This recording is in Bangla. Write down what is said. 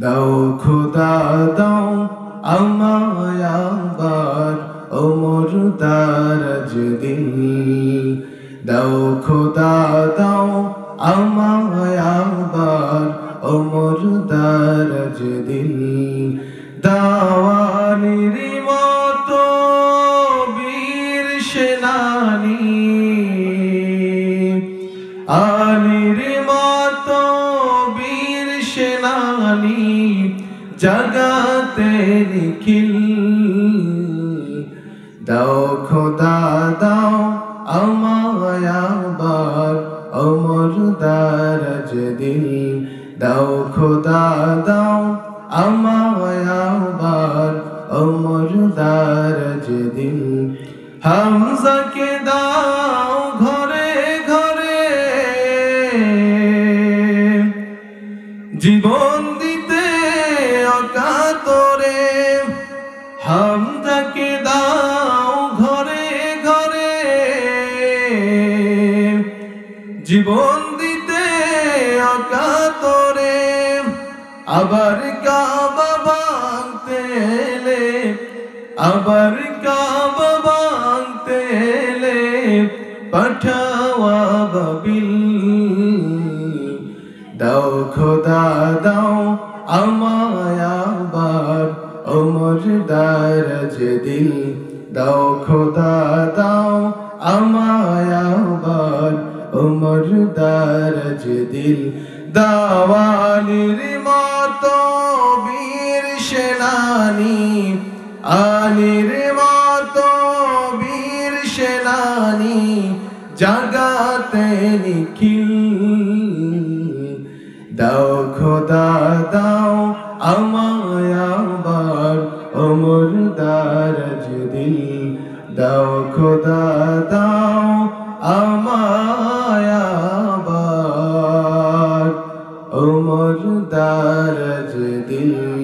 দাও খোদা দাও আমায় আবার ওমর দারাজ দিল। দাও খোদা দাও আমায় আবার ওমর দারাজ দিল। দাওয়ানির মতো বীর সেনানী, আলীর মতো বীর সেনানী জাগাতে নিখিল। দাও খোদা দাও আমায় আবার ওমর দারাজ দিল। দাও খোদা দাও আমায় আবার ওমর দারাজ দিল। হামজাকে দাও ঘরে ঘরে জীবন দিতে অকাতরে। হামজাকে দাও ঘরে ঘরে জীবন দিতে অকাতরে। আবার কাবা ভাঙতে এলে, আবার কাবা ভাঙতে এলে পাঠাও আবাবিল। দাও খোদা দাও আমায় আবার ওমর দারাজ দিল। দাও খোদা দাও আমায় আবার ওমর দারাজ দিল। দাওয়ানির মতো বীর সেনানী, আলীর মতো বীর সেনানী জাগাতে নিখিল। দাও খোদা দাও আমায় আবার ওমর দারাজ দিল। দাও খোদা দাও আমায় আবার ওমর দারাজ দিল।